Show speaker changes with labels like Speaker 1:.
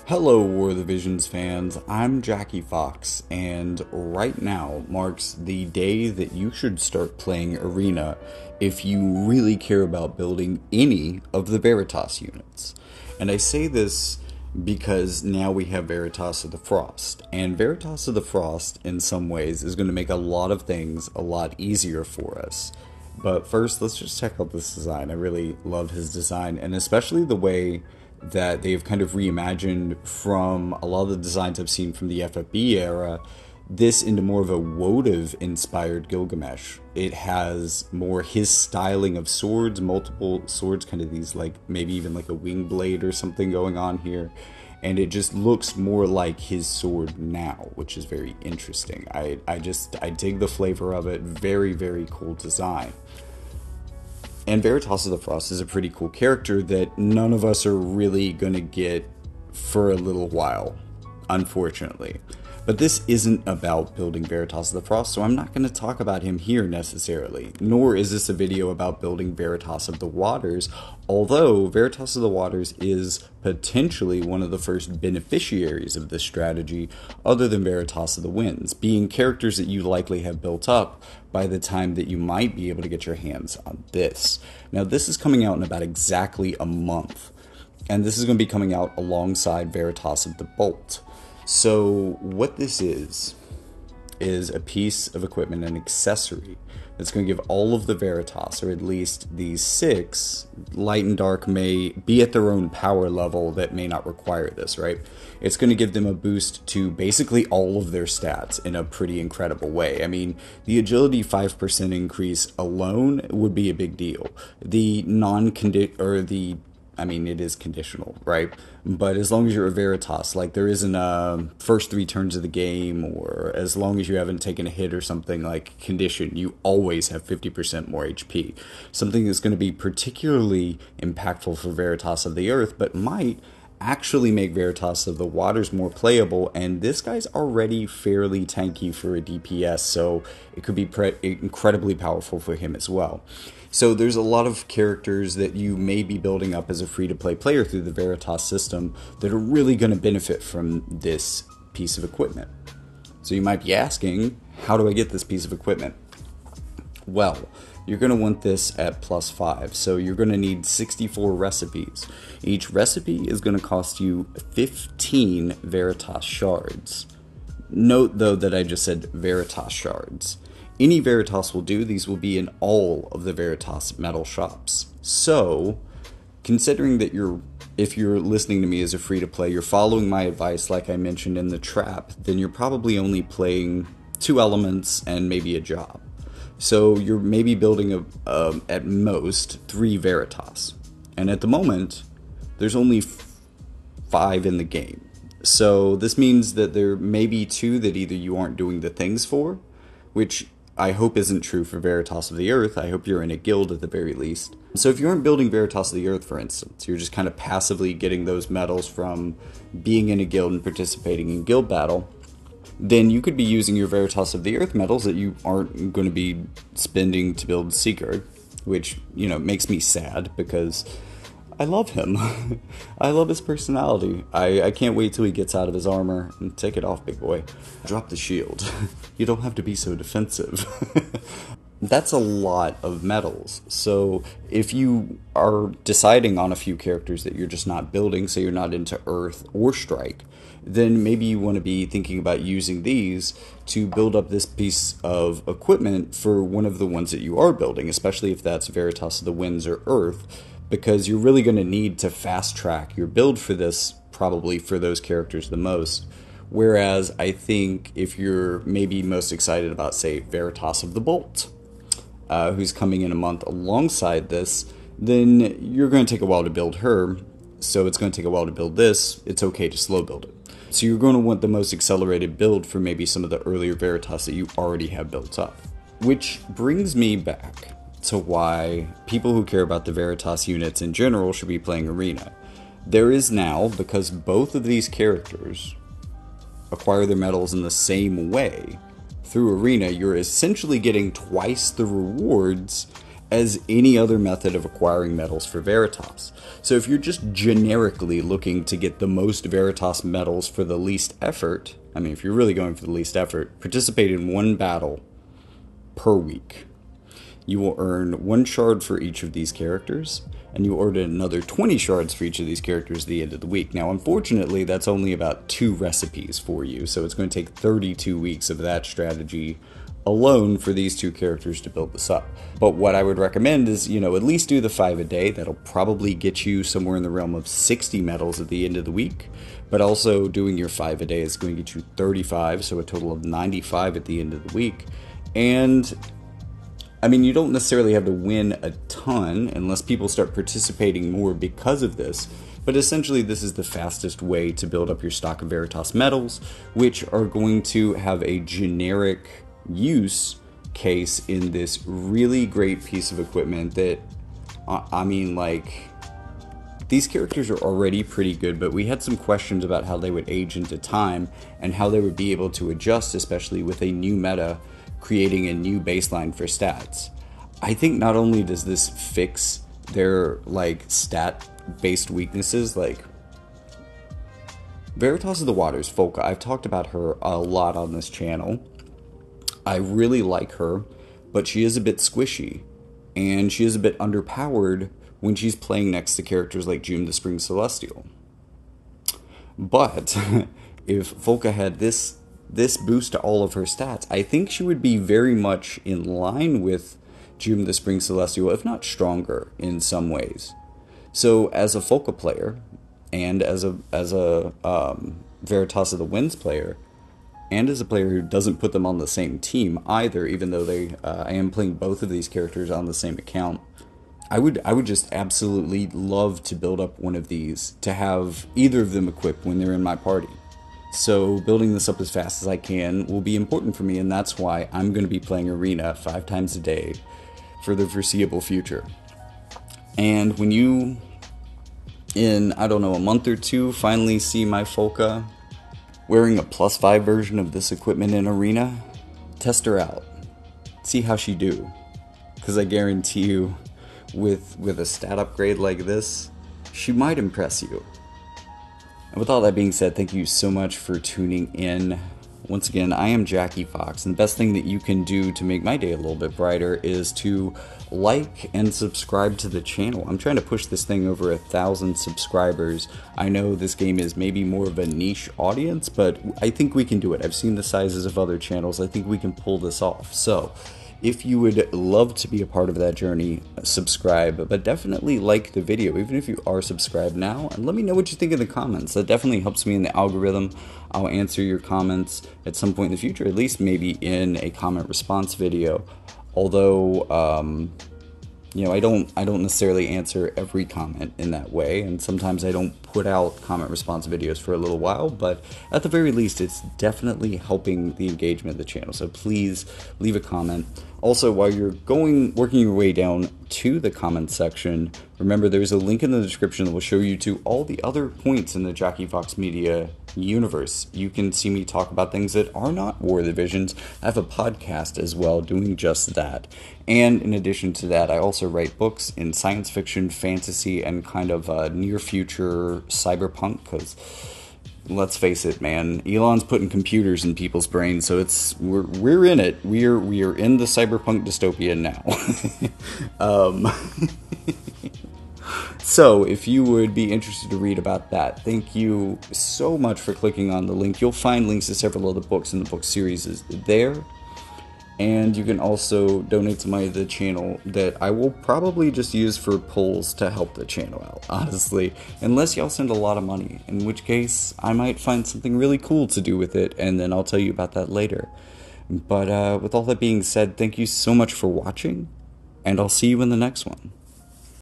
Speaker 1: Hello, War of the Visions fans. I'm Jackie Fox, and right now marks the day that you should start playing Arena if you really care about building any of the Veritas units. And I say this because now we have Veritas of the Frost, and Veritas of the Frost, in some ways, is going to make a lot of things a lot easier for us. But first, let's just check out this design. I really love his design, and especially the way that they've kind of reimagined from a lot of the designs I've seen from the FFBE era, this into more of a wotv inspired Gilgamesh. It has more his styling of swords, multiple swords, kind of these like maybe even like a wing blade or something going on here. And it just looks more like his sword now, which is very interesting. I dig the flavor of it. Very, very cool design. And Veritas of the Frost is a pretty cool character that none of us are really going to get for a little while, unfortunately. But this isn't about building Veritas of the Frost, so I'm not going to talk about him here necessarily. Nor is this a video about building Veritas of the Waters, although Veritas of the Waters is potentially one of the first beneficiaries of this strategy, other than Veritas of the Winds, being characters that you likely have built up by the time that you might be able to get your hands on this. Now, this is coming out in about exactly a month, and this is going to be coming out alongside Veritas of the Bolt. So what this is a piece of equipment, an accessory that's going to give all of the Veritas, or at least these 6, light and dark may be at their own power level that may not require this, right? It's going to give them a boost to basically all of their stats in a pretty incredible way. I mean, the agility 5% increase alone would be a big deal. The it is conditional, right? But as long as you're a Veritas, like there isn't a first 3 turns of the game, or as long as you haven't taken a hit or something like condition, you always have 50% more HP. Something that's going to be particularly impactful for Veritas of the Earth, but might actually make Veritas of the Waters more playable, and this guy's already fairly tanky for a DPS, so it could be incredibly powerful for him as well. So there's a lot of characters that you may be building up as a free-to-play player through the Veritas system that are really going to benefit from this piece of equipment. So you might be asking, how do I get this piece of equipment? Well, you're going to want this at +5, so you're going to need 64 recipes. Each recipe is going to cost you 15 Veritas shards. Note, though, that I just said Veritas shards. Any Veritas will do. These will be in all of the Veritas metal shops. So, considering that if you're listening to me as a free-to-play, you're following my advice like I mentioned in the trap, then you're probably only playing 2 elements and maybe a job. So you're maybe building at most 3 Veritas. And at the moment, there's only 5 in the game. So this means that there may be 2 that either you aren't doing the things for, which I hope isn't true for Veritas of the Earth. I hope you're in a guild at the very least. So if you aren't building Veritas of the Earth, for instance, you're just kind of passively getting those medals from being in a guild and participating in guild battle, then you could be using your Veritas of the Earth medals that you aren't going to be spending to build Seeker, which, makes me sad because I love him. I love his personality. I can't wait till he gets out of his armor. And take it off, big boy. Drop the shield. You don't have to be so defensive. That's a lot of medals. So if you are deciding on a few characters that you're just not building, say you're not into Earth or Strike, then maybe you want to be thinking about using these to build up this piece of equipment for one of the ones that you are building, especially if that's Veritas of the Winds or Earth, because you're really going to need to fast track your build for this, probably for those characters the most. Whereas I think if you're maybe most excited about, say, Veritas of the Bolt, who's coming in a month alongside this, then you're going to take a while to build her, so it's going to take a while to build this. It's okay to slow build it. So you're going to want the most accelerated build for maybe some of the earlier Veritas that you already have built up. Which brings me back to why people who care about the Veritas units in general should be playing Arena. There is now, because both of these characters acquire their medals in the same way, through Arena, you're essentially getting twice the rewards as any other method of acquiring medals for Veritas. So if you're just generically looking to get the most Veritas medals for the least effort, I mean, if you're really going for the least effort, participate in one battle per week. You will earn 1 shard for each of these characters, and you will earn another 20 shards for each of these characters at the end of the week. Now, unfortunately, that's only about 2 recipes for you, so it's going to take 32 weeks of that strategy alone for these 2 characters to build this up. But what I would recommend is, at least do the 5 a day. That'll probably get you somewhere in the realm of 60 medals at the end of the week. But also doing your 5 a day is going to get you 35, so a total of 95 at the end of the week. And I mean, you don't necessarily have to win a ton unless people start participating more because of this, but essentially this is the fastest way to build up your stock of Veritas medals, which are going to have a generic use case in this really great piece of equipment that, I mean, like, these characters are already pretty good, but we had some questions about how they would age into time and how they would be able to adjust, especially with a new meta creating a new baseline for stats. I think not only does this fix their stat-based weaknesses, Veritas of the Waters, Folka, I've talked about her a lot on this channel. I really like her, but she is a bit squishy, and she is a bit underpowered when she's playing next to characters like June the Spring Celestial. But if Folka had this boost to all of her stats, I think she would be very much in line with June the Spring Celestial, if not stronger in some ways. So as a Folka player, and as a Veritas of the Winds player, and as a player who doesn't put them on the same team either, even though I am playing both of these characters on the same account, I would just absolutely love to build up one of these, to have either of them equipped when they're in my party. So building this up as fast as I can will be important for me, and that's why I'm going to be playing Arena 5 times a day for the foreseeable future. And when you, in, I don't know, a month or 2, finally see my Folka wearing a +5 version of this equipment in Arena, test her out. See how she do. Because I guarantee you, with a stat upgrade like this, she might impress you. And with all that being said, thank you so much for tuning in. Once again, I am Jackie Fox, and the best thing that you can do to make my day a little bit brighter is to like and subscribe to the channel. I'm trying to push this thing over 1,000 subscribers. I know this game is maybe more of a niche audience, but I think we can do it. I've seen the sizes of other channels. I think we can pull this off. So if you would love to be a part of that journey, subscribe, but definitely like the video, even if you are subscribed now, and let me know what you think in the comments. That definitely helps me in the algorithm. I'll answer your comments at some point in the future, at least maybe in a comment response video. Although, I don't necessarily answer every comment in that way, and sometimes I don't put out comment response videos for a little while, but at the very least, it's definitely helping the engagement of the channel, so please leave a comment. Also, while you're working your way down to the comment section, remember there's a link in the description that will show you to all the other points in the Jackie Fox Media universe. You can see me talk about things that are not War of the Visions. I have a podcast as well doing just that. And in addition to that, I also write books in science fiction, fantasy, and kind of near future cyberpunk, because let's face it, man, Elon's putting computers in people's brains, so we're in it. We are in the cyberpunk dystopia now. So if you would be interested to read about that, thank you so much for clicking on the link. You'll find links to several other books in the book series there. And you can also donate to the channel that I will probably just use for polls to help the channel out, honestly. Unless y'all send a lot of money, in which case I might find something really cool to do with it, and then I'll tell you about that later. But with all that being said, thank you so much for watching, and I'll see you in the next one.